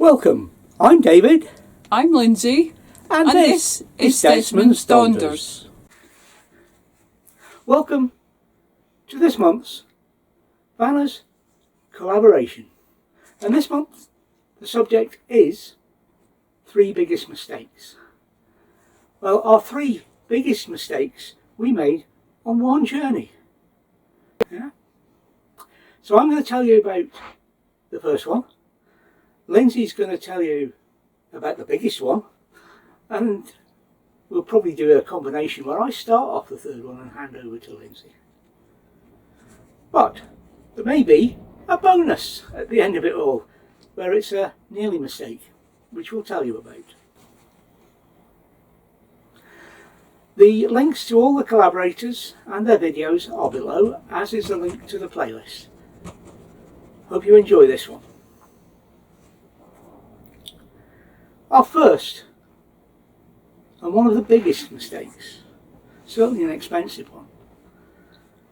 Welcome, I'm David. I'm Lindsay. And this is Desmond's Donders. Welcome to this month's Banners Collaboration. And this month, the subject is 3 biggest mistakes. Well, our 3 biggest mistakes we made on one journey. Yeah? So I'm going to tell you about the first one. Lindsay's going to tell you about the biggest one. And we'll probably do a combination where I start off the third one and hand over to Lindsay. But there may be a bonus at the end of it all, where it's a nearly mistake, which we'll tell you about. The links to all the collaborators and their videos are below, as is the link to the playlist. Hope you enjoy this one. Our first, and one of the biggest mistakes, certainly an expensive one,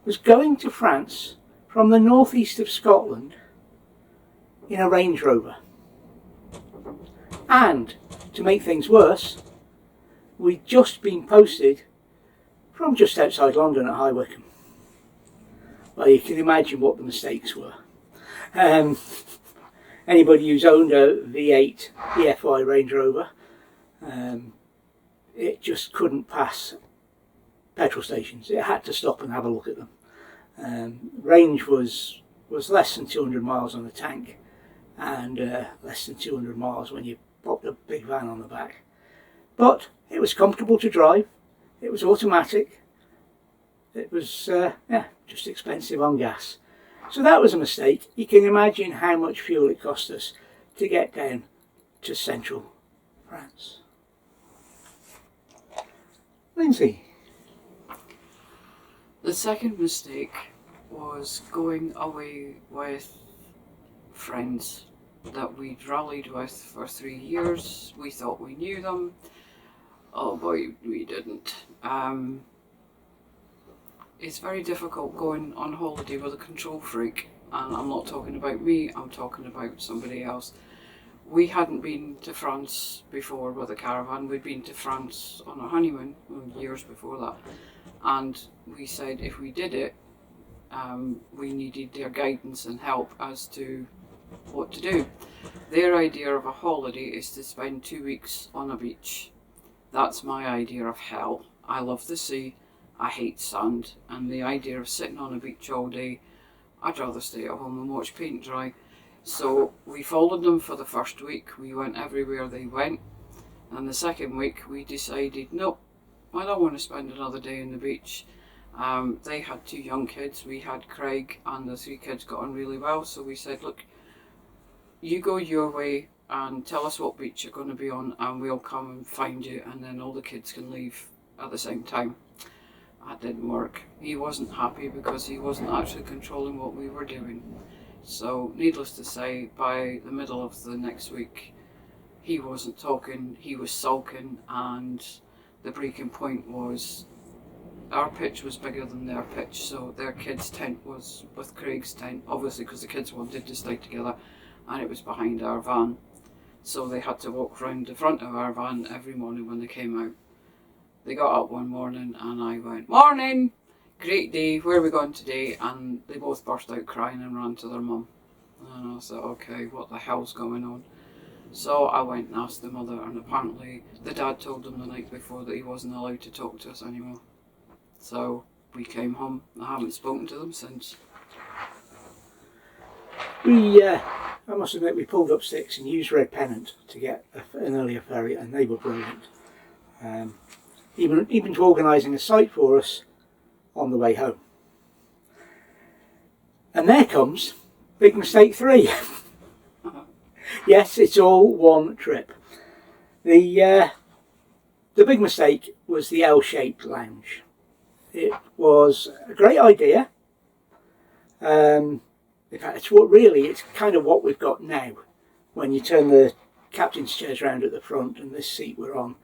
was going to France from the northeast of Scotland in a Range Rover. And, to make things worse, we'd just been posted from just outside London at High Wycombe. Well, you can imagine what the mistakes were. Anybody who's owned a V8 EFI Range Rover, it just couldn't pass petrol stations. It had to stop and have a look at them. Range was less than 200 miles on the tank, and less than 200 miles when you popped a big van on the back. But it was comfortable to drive, it was automatic, it was just expensive on gas. So that was a mistake. You can imagine how much fuel it cost us to get down to central France. Lindsay. The second mistake was going away with friends that we'd rallied with for 3 years. We thought we knew them. Oh boy, we didn't. It's very difficult going on holiday with a control freak, and I'm not talking about me, I'm talking about somebody else. We hadn't been to France before with a caravan. We'd been to France on a honeymoon years before that, and we said if we did it, we needed their guidance and help as to what to do. Their idea of a holiday is to spend 2 weeks on a beach. That's my idea of hell. I love the sea, I hate sand, and the idea of sitting on a beach all day, I'd rather stay at home and watch paint dry. So we followed them for the first week. We went everywhere they went, and the second week we decided, nope, I don't want to spend another day on the beach. They had 2 young kids, we had Craig, and the 3 kids got on really well, so we said, look, you go your way and tell us what beach you're going to be on, and we'll come and find you, and then all the kids can leave at the same time. That didn't work. He wasn't happy because he wasn't actually controlling what we were doing. So needless to say, by the middle of the next week, he wasn't talking, he was sulking, and the breaking point was our pitch was bigger than their pitch, so their kids' tent was with Craig's tent, obviously because the kids wanted to stay together, and it was behind our van. So they had to walk round the front of our van every morning when they came out. They got up one morning and I went, morning, great day, where are we going today? And they both burst out crying and ran to their mum. And I thought, okay, what the hell's going on? So I went and asked the mother, and apparently the dad told them the night before that he wasn't allowed to talk to us anymore. So we came home. I haven't spoken to them since. I must admit, we pulled up sticks and used Red Pennant to get an earlier ferry, and they were brilliant. Even to organising a site for us on the way home. And there comes big mistake 3. Yes, it's all one trip. The big mistake was the L-shaped lounge. It was a great idea. In fact, it's kind of what we've got now. When you turn the captain's chairs around at the front and this seat we're on,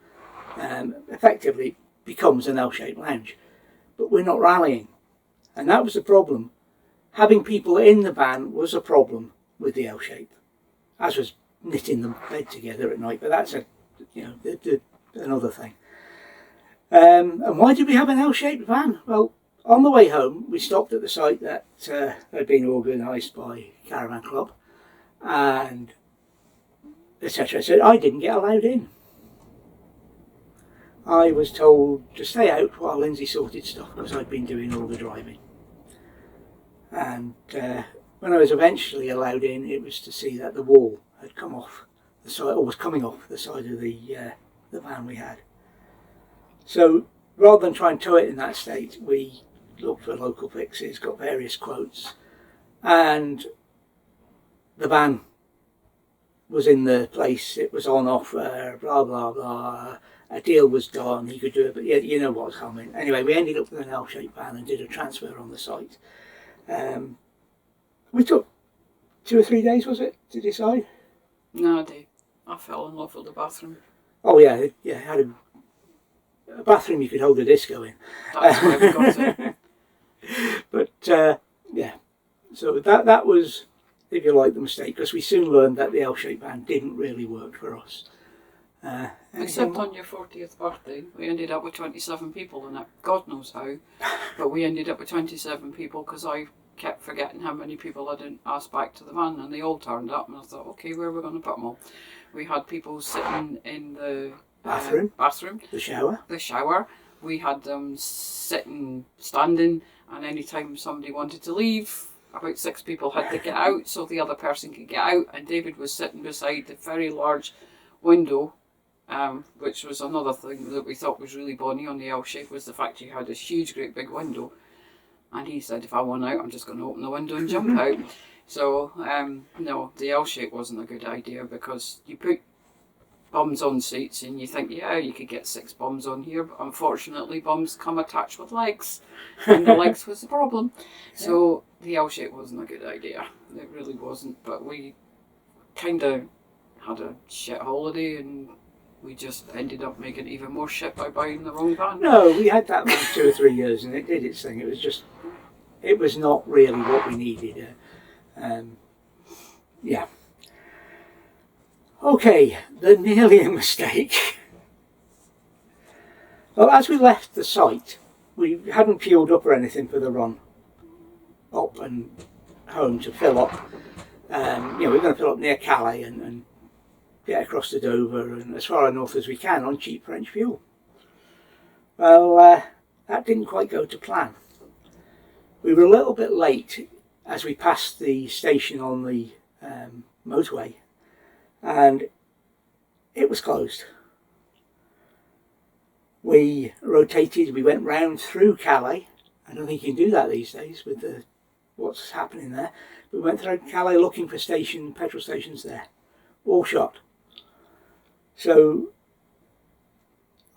effectively becomes an L-shaped lounge. But we're not rallying. And that was the problem. Having people in the van was a problem with the L-shape, as was knitting the bed together at night, but that's another thing. And why did we have an L-shaped van? Well, on the way home, we stopped at the site that had been organised by Caravan Club, and etc. So I didn't get allowed in. I was told to stay out while Lindsay sorted stuff because I'd been doing all the driving. And when I was eventually allowed in, it was to see that the wall had come off the side, or was coming off the side of the van we had. So rather than try and tow it in that state, we looked for local fixes, got various quotes, and the van was in the place, it was on offer, blah blah blah, a deal was done, he could do it, but you know what's coming. Anyway, we ended up with an L-shaped van and did a transfer on the site. We took 2 or 3 days, was it, to decide? No, I fell in love with the bathroom. Oh yeah, it had a bathroom you could hold a disco in. That's why we got it. But yeah, so that was, if you like, the mistake, because we soon learned that the L-shaped van didn't really work for us. Except on your 40th birthday, we ended up with 27 people in it. God knows how, but we ended up with 27 people because I kept forgetting how many people I didn't ask back to the van, and they all turned up, and I thought, okay, where are we going to put them all? We had people sitting in the bathroom, the shower. We had them sitting, standing, and any time somebody wanted to leave, about 6 people had to get out so the other person could get out, and David was sitting beside the very large window, which was another thing that we thought was really bonny on the L-shape, was the fact you had this huge, great big window. And he said, if I want out, I'm just going to open the window and jump out. So, no, the L-shape wasn't a good idea because you put bums on seats and you think, yeah, you could get 6 bums on here, but unfortunately bums come attached with legs, and the legs was the problem. So the L-shape wasn't a good idea. It really wasn't, but we kind of had a shit holiday, and we just ended up making even more shit by buying the wrong van. No, we had that for 2 or 3 years and it did its thing. It was not really what we needed. Yeah. Okay, the nearly a mistake. Well, as we left the site, we hadn't fueled up or anything for the run up and home to fill up. We're going to fill up near Calais and get across to Dover and as far north as we can on cheap French fuel. Well, that didn't quite go to plan. We were a little bit late as we passed the station on the motorway, and it was closed. We rotated, we went round through Calais. I don't think you can do that these days with what's happening there. We went through Calais looking for petrol stations there, all shut. So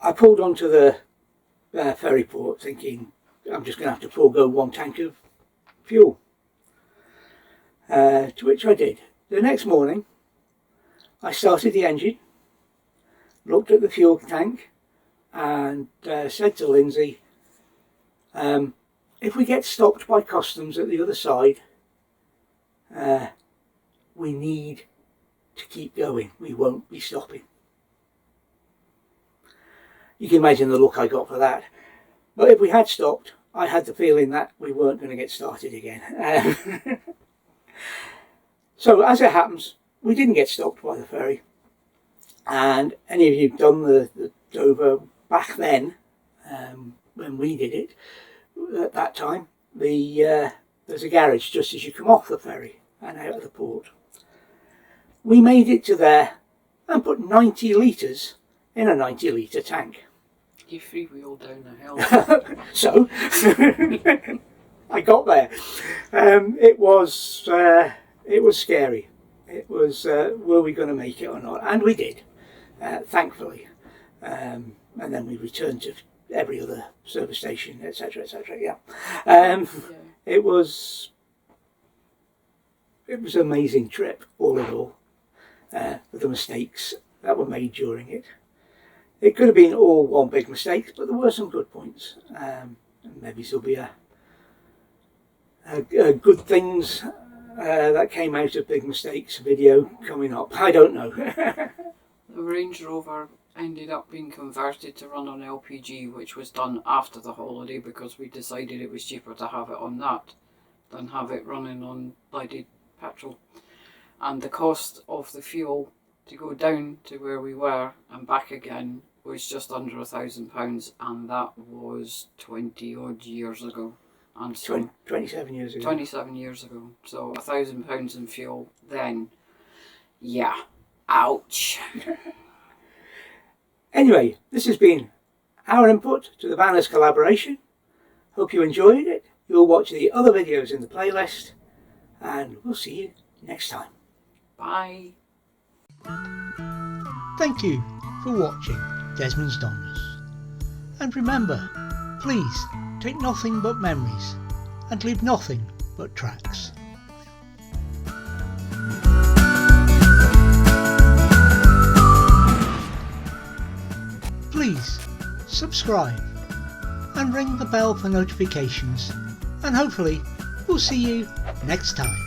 I pulled onto the ferry port thinking I'm just going to have to forego 1 tank of fuel. To which I did. The next morning I started the engine, looked at the fuel tank and said to Lindsay, if we get stopped by customs at the other side, we need to keep going. We won't be stopping. You can imagine the look I got for that. But if we had stopped, I had the feeling that we weren't going to get started again. So as it happens, we didn't get stopped by the ferry. And any of you who've done the Dover back then, when we did it, at that time, there's a garage just as you come off the ferry and out of the port. We made it to there and put 90 litres in a 90 litre tank. You freewheeled down the hill. So, I got there. It was scary. It was, were we going to make it or not? And we did, thankfully. And then we returned to every other service station, etc., etc. Yeah. It was an amazing trip, all in all, with the mistakes that were made during it. It could have been all one big mistake, but there were some good points. And maybe there'll be a good things that came out of Big Mistakes video coming up. I don't know. The Range Rover ended up being converted to run on LPG, which was done after the holiday because we decided it was cheaper to have it on that than have it running on bloody petrol. And the cost of the fuel to go down to where we were and back again was just under £1,000, and that was 20 odd years ago. And so 27 years ago. 27 years ago. So £1,000 in fuel then. Yeah. Ouch. Anyway, this has been our input to the Banners collaboration. Hope you enjoyed it. You'll watch the other videos in the playlist, and we'll see you next time. Bye. Thank you for watching Desmond's Donders. And remember, please take nothing but memories and leave nothing but tracks. Please subscribe and ring the bell for notifications, and hopefully we'll see you next time.